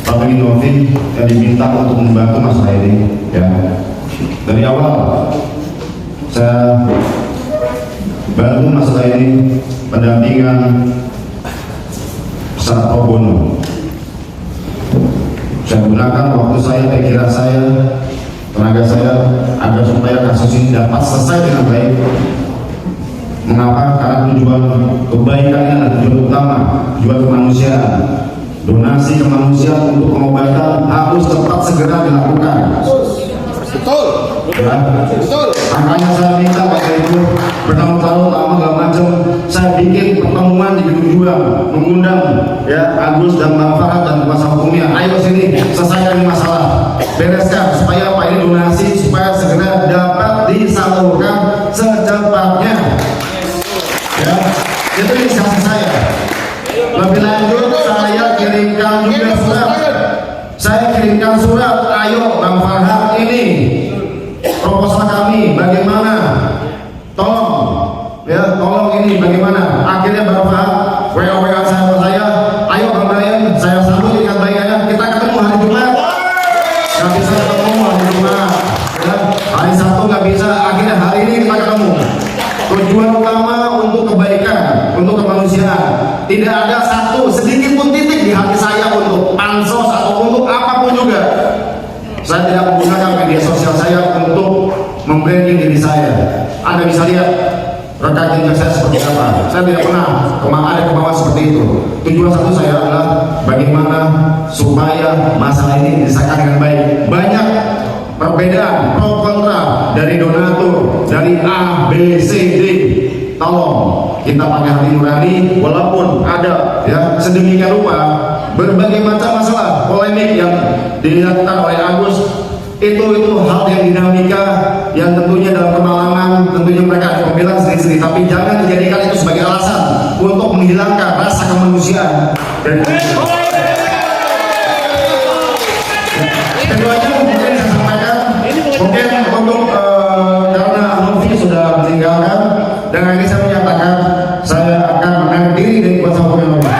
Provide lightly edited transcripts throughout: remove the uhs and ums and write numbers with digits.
Pak Novi yang diminta untuk membantu masalah ini, ya. Dari awal saya bantu masalah ini pendampingan secara pro bono. Saya gunakan waktu saya, pikiran saya, tenaga saya agar supaya kasus ini dapat selesai dengan baik. Mengapa? Karena tujuan kebaikannya adalah tujuan utama, tujuan kemanusiaan. Donasi kemanusiaan untuk pengobatan harus cepat segera dilakukan. Betul, Ya. betul. Makanya saya minta Bapak Ibu bertahun-tahun lama gak macam saya bikin pertemuan di Gedung 2 mengundang ya Agus dan Bang Farhat dan kuasa hukumnya. Ayo sini selesaikan ini masalah, bereskan supaya apa ini donasi supaya segera dapat disalurkan secepatnya. Ya, itu inisiasi saya. Lebih lanjut saya kirimkan juga surat. Saya kirimkan surat, ayo Bang Farhat ini proposal kami bagaimana? Tolong, ya tolong ini bagaimana? Akhirnya Bang Farhat WA saya, ayo Bang Brian, saya sambut dengan baiknya. Kita ketemu hari Jumat. Nggak bisa ketemu hari Jumat, ya. Hari Sabtu nggak bisa. Akhirnya hari ini kita ketemu. Tujuan utama untuk kebaikan, untuk kemanusiaan. Tidak ada satu sedikit pun titik di hati saya untuk pansos atau untuk apapun juga. Saya tidak menggunakan media sosial saya untuk membranding diri saya. Anda bisa lihat rekam jejak saya seperti apa. Saya tidak pernah ada kemauan seperti itu. Tujuan satu saya adalah bagaimana supaya masalah ini diselesaikan dengan baik. Banyak perbedaan pro kontra dari donatur, dari A, B, C, D. Tolong kita pakai hati nurani, walaupun ada ya sedemikian rupa berbagai macam masalah polemik yang dilakukan oleh Agus itu hal yang dinamika yang tentunya dalam kemalangan tentunya mereka ada pembelaan sendiri-sendiri, tapi jangan dijadikan itu sebagai alasan untuk menghilangkan rasa kemanusiaan dan keduanya mungkin saya sampaikan mungkin untuk karena Novi sudah meninggalkan dengan ini saya menyatakan saya akan menarik diri dari kuasa hukum Novi.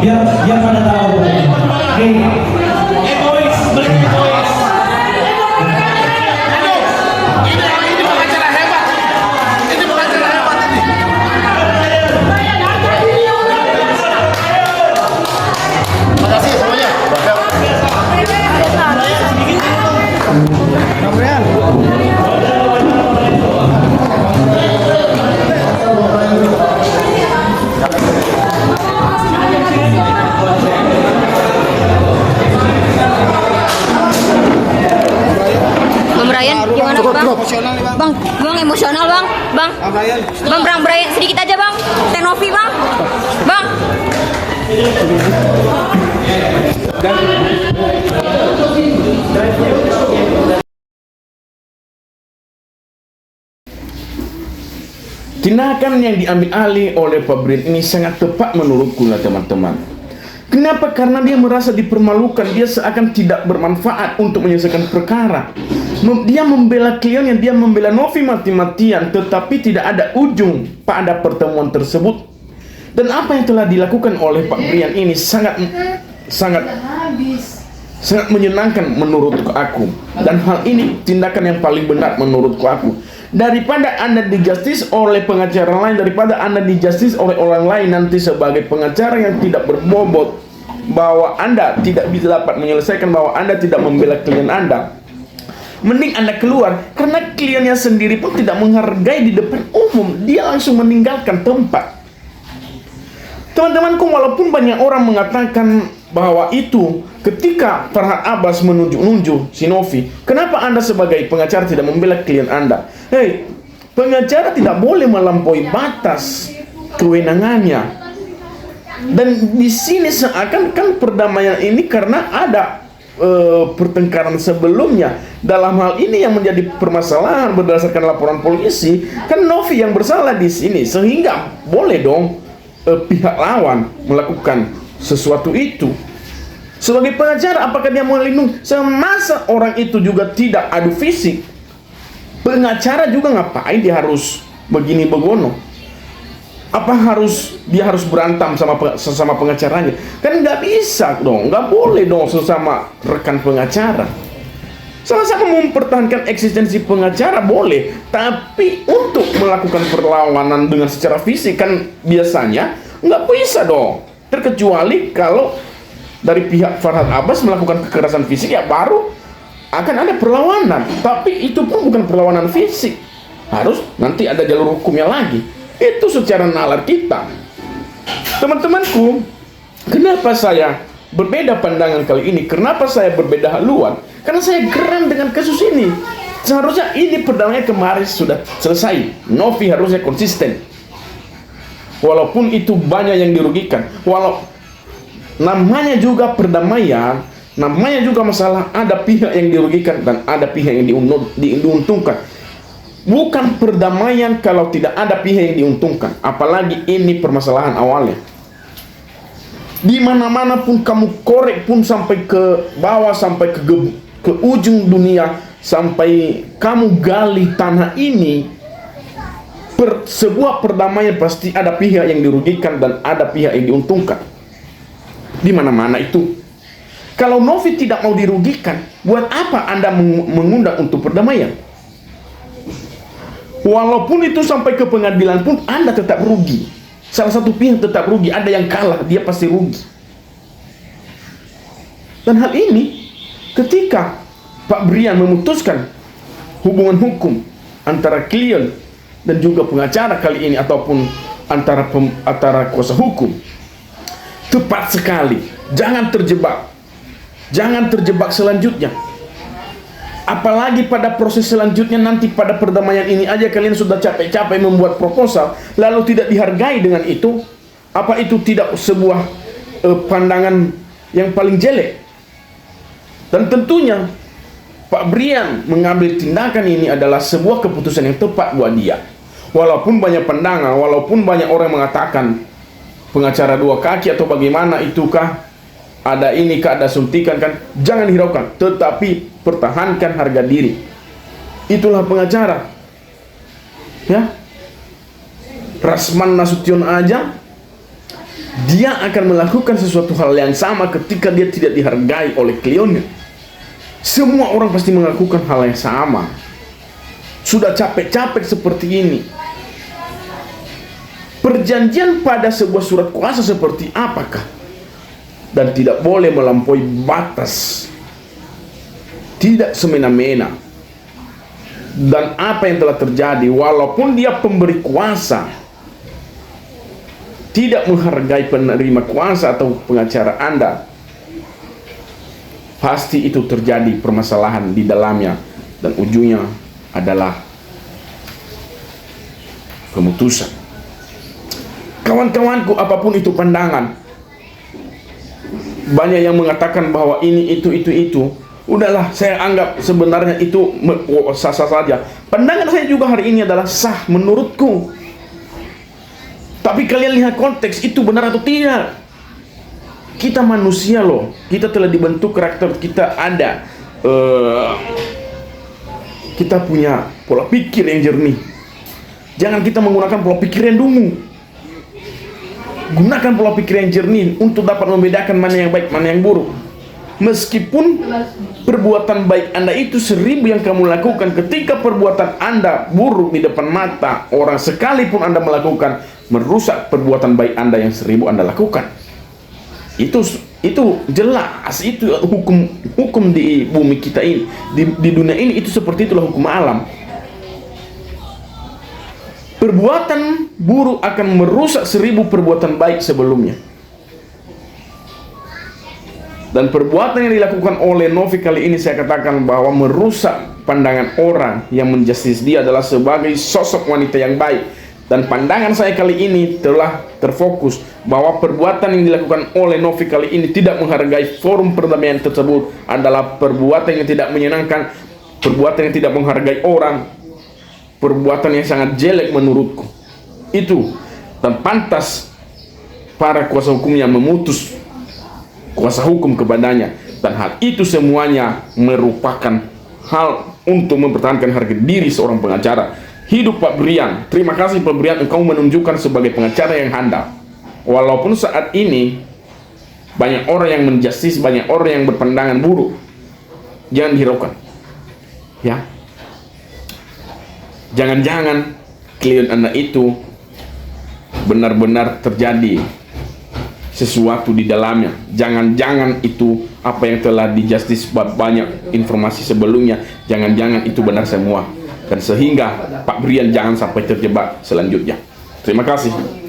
biar pada tahu. Egois, egois. Ini pengacara hebat. Ini pengacara hebat ini. Terima kasih semuanya. Bang Brian. Gimana Bang? Emosional nih, Bang, emosional Bang. Bang Brian, sedikit aja Bang. Tenovi Bang. Bang. Tindakan yang diambil alih oleh Pak Brian ini sangat tepat menurutku lah teman-teman. Kenapa? Karena dia merasa dipermalukan, dia seakan tidak bermanfaat untuk menyelesaikan perkara. Dia membela kliennya, dia membela Novi mati-matian, tetapi tidak ada ujung pada pertemuan tersebut. Dan apa yang telah dilakukan oleh Pak Brian ini sangat menyenangkan menurutku aku. Dan hal ini tindakan yang paling benar menurutku aku. Daripada Anda dijustis oleh pengacara lain, daripada Anda dijustis oleh orang lain nanti sebagai pengacara yang tidak berbobot, bahwa Anda tidak bisa dapat menyelesaikan, bahwa Anda tidak membela klien Anda, mending Anda keluar. Karena kliennya sendiri pun tidak menghargai di depan umum, dia langsung meninggalkan tempat. Teman-temanku, walaupun banyak orang mengatakan bahwa itu ketika Farhat Abbas menunjuk si Novi, kenapa Anda sebagai pengacara tidak membela klien Anda? Hei, pengacara tidak boleh melampaui batas kewenangannya. Dan di sini seakan-akan perdamaian ini karena ada pertengkaran sebelumnya. Dalam hal ini yang menjadi permasalahan berdasarkan laporan polisi, kan Novi yang bersalah di sini, sehingga boleh dong pihak lawan melakukan sesuatu itu. Sebagai pengacara, apakah dia melindungi? Semasa orang itu juga tidak adu fisik, pengacara juga ngapain dia harus begini begono? Apa dia harus berantem sesama pengacaranya? Kan nggak bisa dong, nggak boleh dong sesama rekan pengacara. Sama-sama mempertahankan eksistensi pengacara boleh, tapi untuk melakukan perlawanan dengan secara fisik kan biasanya nggak bisa dong. Terkecuali kalau dari pihak Farhad Abbas melakukan kekerasan fisik, ya baru akan ada perlawanan. Tapi itu pun bukan perlawanan fisik, harus nanti ada jalur hukumnya lagi. Itu secara nalar kita. Teman-temanku, kenapa saya berbeda pandangan kali ini? Kenapa saya berbeda haluan? Karena saya geram dengan kasus ini. Seharusnya ini perdamaian kemarin sudah selesai. Novi harusnya konsisten. Walaupun itu banyak yang dirugikan. Namanya juga perdamaian, namanya juga masalah, ada pihak yang dirugikan dan ada pihak yang diuntungkan. Bukan perdamaian kalau tidak ada pihak yang diuntungkan. Apalagi ini permasalahan awalnya. Di mana-mana pun kamu korek pun sampai ke bawah, sampai ke ujung dunia, sampai kamu gali tanah ini, sebuah perdamaian pasti ada pihak yang dirugikan dan ada pihak yang diuntungkan. Di mana-mana itu. Kalau Novi tidak mau dirugikan, buat apa Anda mengundang untuk perdamaian? Walaupun itu sampai ke pengadilan pun Anda tetap rugi. Salah satu pihak tetap rugi, ada yang kalah, dia pasti rugi. Dan hal ini ketika Pak Brian memutuskan hubungan hukum antara klien dan juga pengacara kali ini, ataupun antara kuasa hukum, tepat sekali. Jangan terjebak selanjutnya. Apalagi pada proses selanjutnya nanti, pada perdamaian ini aja kalian sudah capek-capek membuat proposal, lalu tidak dihargai dengan itu. Apa itu tidak sebuah pandangan yang paling jelek? Dan tentunya Pak Brian mengambil tindakan ini adalah sebuah keputusan yang tepat buat dia. Walaupun banyak pandangan, walaupun banyak orang mengatakan pengacara dua kaki atau bagaimana itukah, ada ini kah, ada suntikan kan, jangan hiraukan, tetapi pertahankan harga diri. Itulah pengacara. Ya, Rasman Nasution aja dia akan melakukan sesuatu hal yang sama ketika dia tidak dihargai oleh kliennya. Semua orang pasti melakukan hal yang sama. Sudah capek-capek seperti ini. Perjanjian pada sebuah surat kuasa seperti apakah? Dan tidak boleh melampaui batas, tidak semena-mena. Dan apa yang telah terjadi, walaupun dia pemberi kuasa, tidak menghargai penerima kuasa atau pengacara Anda, pasti itu terjadi permasalahan di dalamnya, dan ujungnya adalah pemutusan. Kawan-kawanku, apapun itu pandangan, banyak yang mengatakan bahwa ini itu. Udahlah, saya anggap sebenarnya itu sah-sah saja. Pandangan saya juga hari ini adalah sah menurutku. Tapi kalian lihat konteks, itu benar atau tidak? Kita manusia loh, kita telah dibentuk, karakter kita ada, kita punya pola pikir yang jernih. Jangan kita menggunakan pola pikir yang dungu. Gunakan pola pikir yang jernih untuk dapat membedakan mana yang baik, mana yang buruk. Meskipun perbuatan baik Anda itu 1000 yang kamu lakukan, ketika perbuatan Anda buruk di depan mata orang sekalipun Anda melakukan, merusak perbuatan baik Anda yang 1000 Anda lakukan. Itu jelas, itu hukum di bumi kita ini, di dunia ini, itu seperti itulah hukum alam. Perbuatan buruk akan merusak 1000 perbuatan baik sebelumnya. Dan perbuatan yang dilakukan oleh Novi kali ini, saya katakan bahwa merusak pandangan orang yang menjustis dia adalah sebagai sosok wanita yang baik. Dan pandangan saya kali ini telah terfokus bahwa perbuatan yang dilakukan oleh Novi kali ini tidak menghargai forum perdamaian tersebut, adalah perbuatan yang tidak menyenangkan, perbuatan yang tidak menghargai orang, perbuatan yang sangat jelek menurutku. Itu, dan pantas para kuasa hukumnya memutus kuasa hukum kepadanya. Dan hal itu semuanya merupakan hal untuk mempertahankan harga diri seorang pengacara. Hidup Pak Brian. Terima kasih Pak Brian, engkau menunjukkan sebagai pengacara yang handal. Walaupun saat ini banyak orang yang menjustis, banyak orang yang berpandangan buruk, jangan dihiraukan. Ya, jangan-jangan klien Anda itu benar-benar terjadi sesuatu di dalamnya. Jangan-jangan itu apa yang telah dijustis banyak informasi sebelumnya, jangan-jangan itu benar semua. Dan sehingga Pak Brian jangan sampai terjebak selanjutnya. Terima kasih.